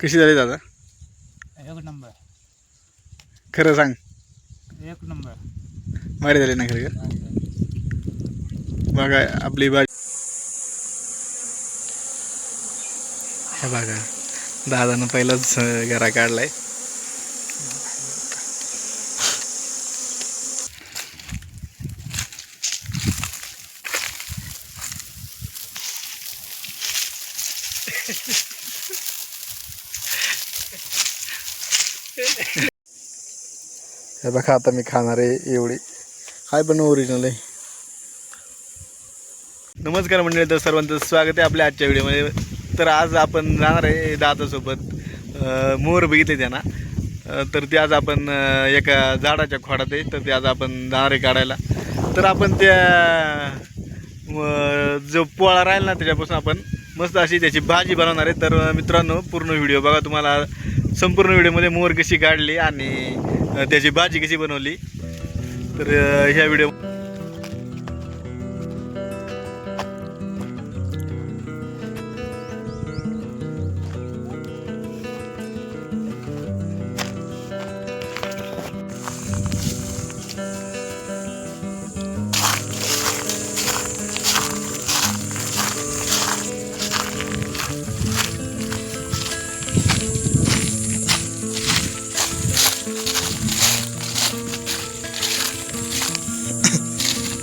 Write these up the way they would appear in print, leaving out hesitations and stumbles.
कशी झाली दादा? एक नंबर. खरं सांग. एक नंबर. भारी झाली ना खरं? बघा आपली भाजी. हे बघा दादानं पहिलाच गरा काढलाय. हे बघा आता मी खाणार आहे एवढी. हाय पण ओरिजिनल आहे. नमस्कार मंडळी, तर सर्वांचं स्वागत आहे आपल्या आजच्या व्हिडिओमध्ये. तर आज आपण जाणार आहे दादासोबत मोर बघितले त्यांना. तर ते आज आपण एका झाडाच्या खोडात आहे, तर ते आज आपण जाणार आहे काढायला. तर आपण त्या जो पोळा राहील ना त्याच्यापासून आपण मस्त अशी त्याची भाजी बनवणार आहे. तर मित्रांनो पूर्ण व्हिडिओ बघा, तुम्हाला संपूर्ण व्हिडिओमध्ये मोर कशी काढली आणि त्याची भाजी कशी बनवली. तर ह्या व्हिडिओ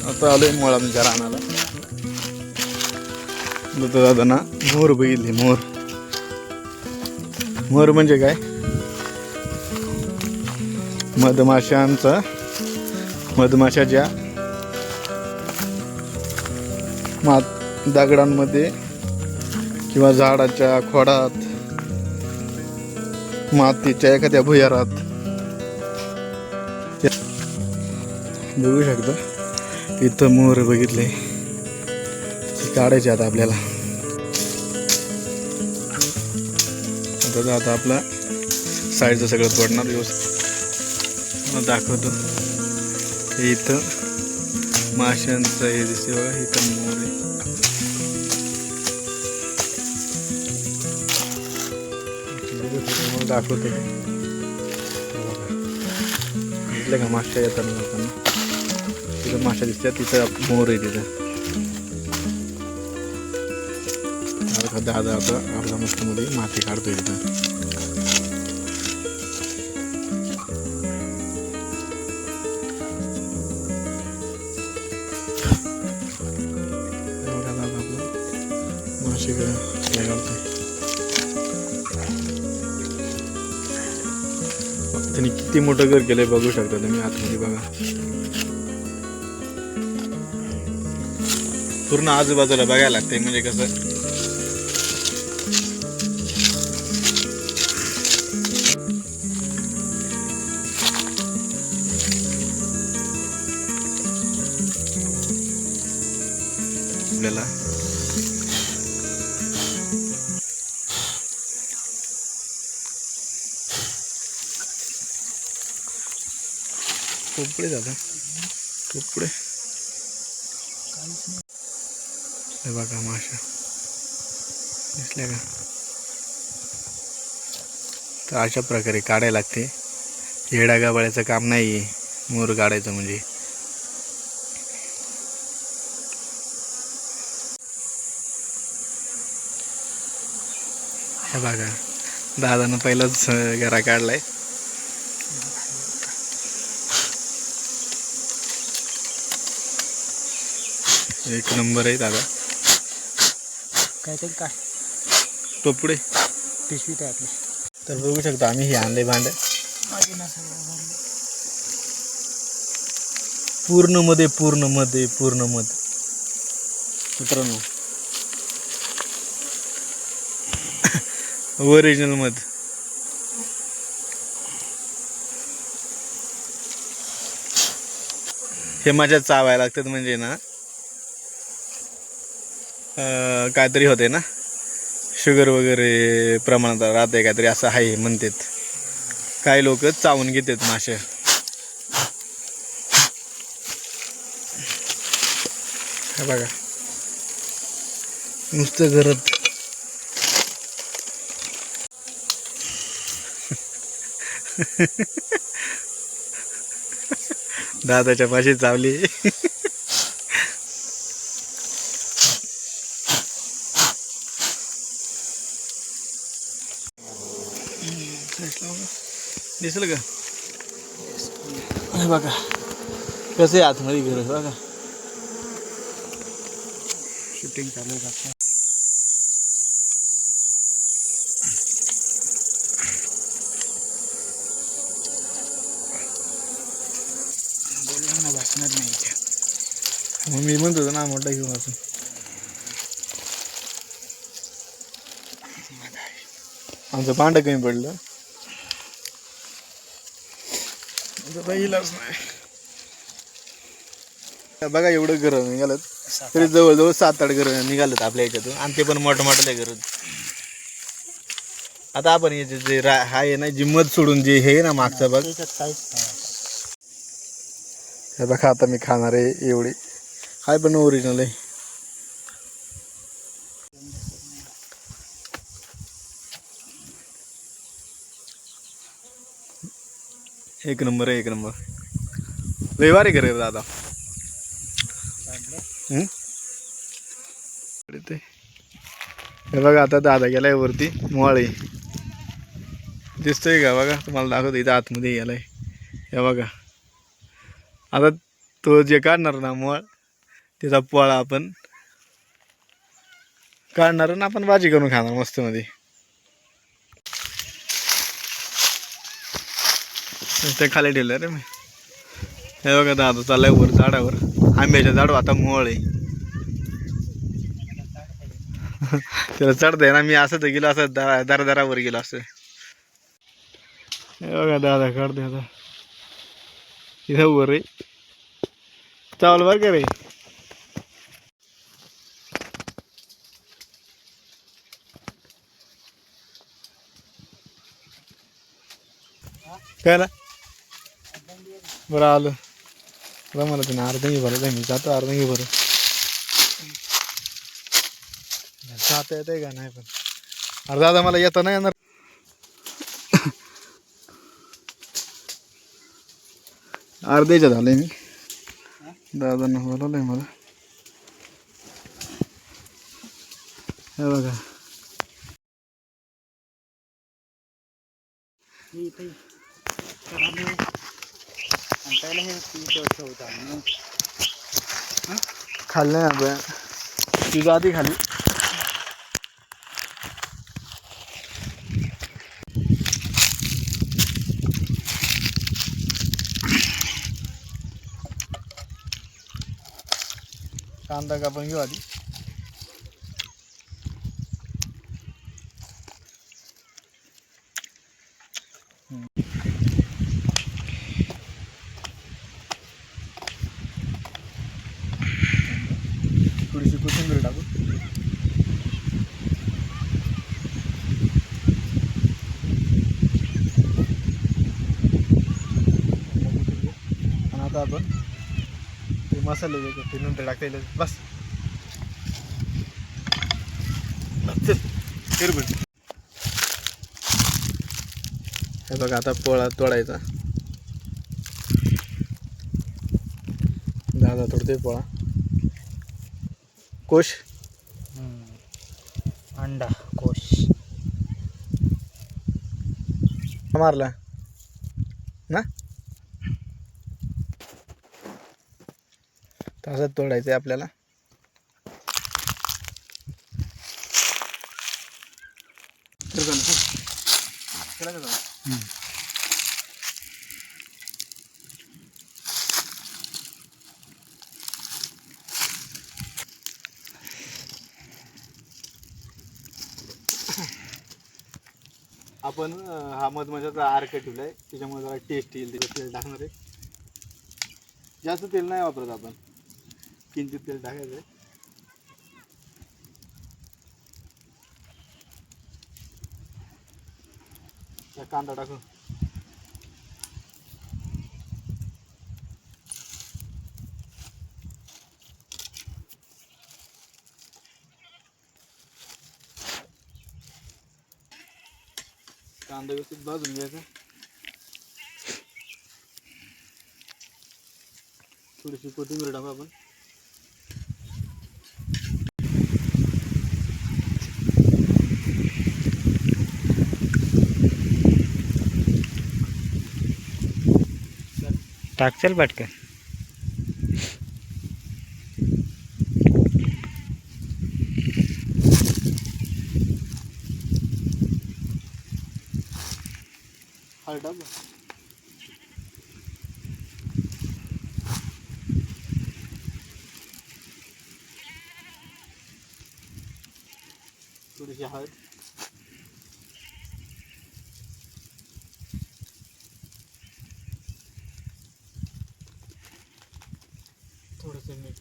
आता आलोय मोळांच्या रानाला. दादा ना मोर बघितले. मोर म्हणजे काय? मधमाशाच्या दगडांमध्ये किंवा झाडाच्या खोडात, मातीच्या एखाद्या भुयारात बघू शकता. इथं मोर बघितले, काढायचे आता आपल्याला. आता आपला साईडचं सगळं तोडणार व्यवस्थित दाखवतो. हे इथं माशांचं हे दिसते बघा, इथं मोर आहे. दाखवतो इथले का माश्या येतात लोकांना. तिथं माशा दिसतात, तिथं मोर आहे. तिथं दादा आता आपला मस्त मध्ये माती काढतोय. तिथं मासे घालतोय. त्यांनी किती मोठं घर केलंय बघू शकता तुम्ही आतमध्ये. बघा पूर्ण आजूबाजूला बघायला लागते. म्हणजे कसं आपल्याला कपडे जातात. कपडे हे बघा माशा दिसल्या का? तर अशा प्रकारे काढायला लागते. येडा गाबाळ्याचं काम नाही मोर काढायचं म्हणजे. हे बघा दादानं पहिलाच गरा काढलाय. एक नंबर आहे दादा. काहीतरी काय टोपडे पिशवीत आहे आपली. तर बघू शकता आम्ही हे आणले भांडे. पूर्ण मध मित्रांनो, ओरिजिनल मध. हे माझ्या चावायला लागतात म्हणजे ना काहीतरी होते ना, शुगर वगैरे प्रमाणात राहते काहीतरी असं आहे म्हणतात. काही लोक चावून घेतात मासे. हे बघा नुसतं घरात दादाच्या पाशी चावली. दिसलं का? हे बघा कसं आहे आतमध्ये घर बघा. शूटिंग चालू आहे आता. बोललो ना वाचणार नाही इथे. मग मी म्हणत होतो ना मोठा घेऊन असं. आमचं भांडं कमी पडलं. पहिलाच नाही बघा एवढं घर निघालं तरी जवळजवळ 7-8 घर निघालेत आपल्या ह्याच्यातून आणि ते पण मोठमोठे घर. आता आपण हे जे आहे ना जिम्मत सोडून जे हे ना मागचा बघ त्याच्यात काहीच नाही. हे बघा आता मी खाणार आहे एवढी हाय पण ओरिजिनल आहे. एक नंबर आहे एक नंबर. रविवारी घर आहे दादा. ते हे बघा आता दादा गेलाय वरती मोळे दिसतोय का बघा तुम्हाला दाखवतो इथं आतमध्ये गेलाय. हे बघा आता तो जे काढणार ना मोळ त्याचा पोळा आपण काढणार आणि आपण भाजी करून खाणार मस्त मध्ये. ते खाली ठेवलं रे मी. हे बघा दादा चाललाय वर झाडावर. आंब्याच्या झाडावर आता मोळ आहे. त्याला चढतंय ना मी असं तर गेलो असं दरावर गेलो असं. हे बघा दादा काढते आता इथं वर आहे चावल बरं का रे. काय ना बरं आलं बरं मला तुम्ही अर्धंगी भरत मी जातो अर्धंगी भरू. जाता येत आहे का नाही पण अरे दादा मला येतं नाही येणार. अर्ध्याच्या झालंय मी दादांना बोलवलंय मला. हे बघा खाल्लं ना बया तुझं आधी खाली. कांदा कापून घेऊ आधी. थोडीशी कोथिंबीर टाकू. आणि आता आपण ते मसाले वेगळे ते नंतर टाकायला बस. हे बघा आता पोळा तोडायचा. दादा तोडते पोळा. कोश अंडा कोश मारला ना तसंच तोडायचं आहे आपल्याला. आपण हा मधमाशाचा आर्क ठेवलाय त्याच्यामुळे जरा टेस्ट येईल. त्याच्यात तेल टाकणार आहे. जास्त तेल नाही वापरत आपण किंचित तेल टाकायचं. कांदा टाकू. कांदा व्यवस्थित भाजून घ्यायचा. थोडीशी कोथिंबीर टाकू आपण. टाकचल पटकन. हळद टाकू. थोडीशी हळद. थोडंसं मीठ.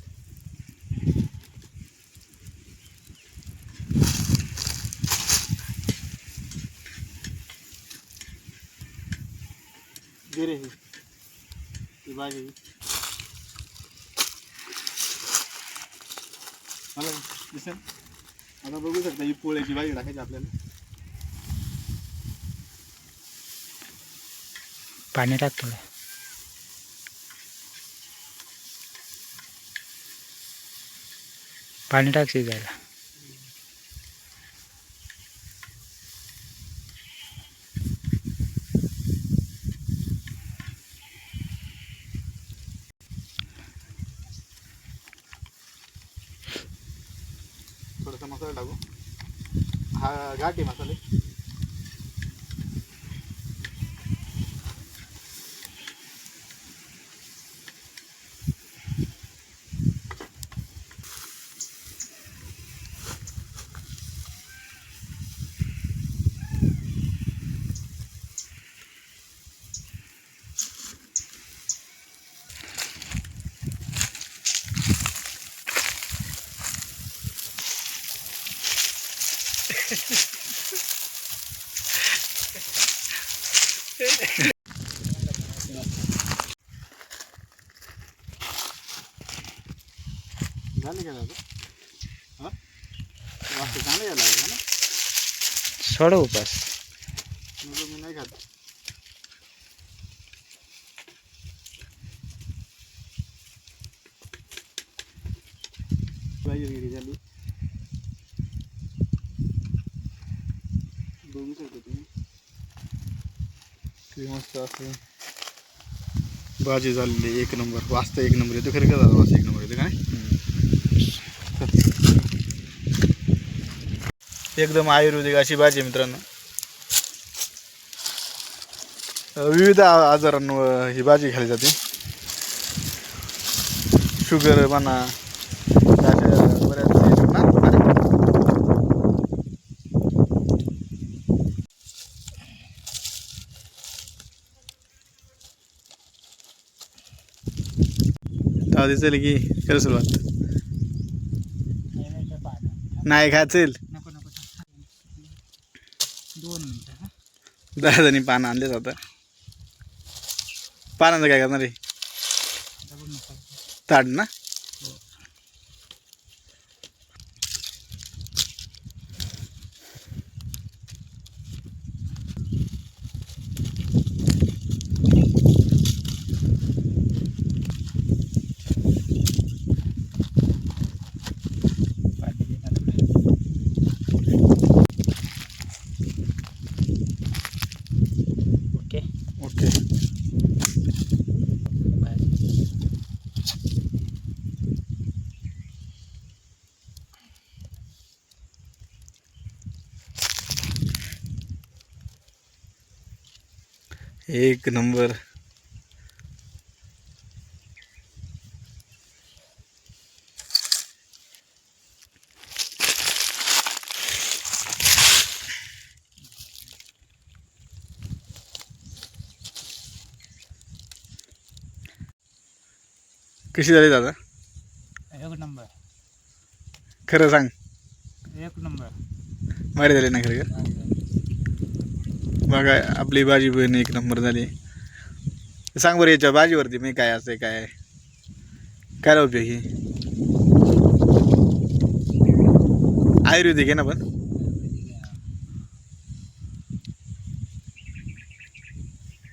गिरे ही भाजी मला दिसेल. आता बघू शकता ही पोळ्याची भाजी टाकायची आपल्याला. पाणी टाक थोडं. पाणी टाक शिजायला. थोडासा मसाला टाकू. हा घाटी मसाले. झाले का दादा? हां वाजता चांगलं यायला लागलं ना. सोड उपास. नको मी नाही खात. भाजी रेडी झाली. बघू शकता तुम्ही किती मस्त असं भाजी झालेली. एक नंबर. वाजता एक नंबर येतो. खरं का दादा वाजता एक नंबर येतो काय? एकदम आयुर्वेदिक अशी भाजी आहे मित्रांनो. विविध आजारांवर ही भाजी खाली जाते. शुगर म्हणा अशा बऱ्याच ना. तर दिसेल की खरं सुरुवात नाही खाचेल. नको नको. 2 मिनिटं. 10 जणी पानं आणलेच आता. पानांचं काय करणार आहे? ताड ना. Okay okay. एक नंबर. कशी झाली दादा? 1 नंबर. खरं सांग. 1 नंबर. भारी झाली ना खरं का? बघा आपली भाजी पण एक नंबर झाली. सांग बरं याच्या भाजीवरती मी काय असं काय काय उपयोग ही? आयुर्वेदिक आहे ना पण.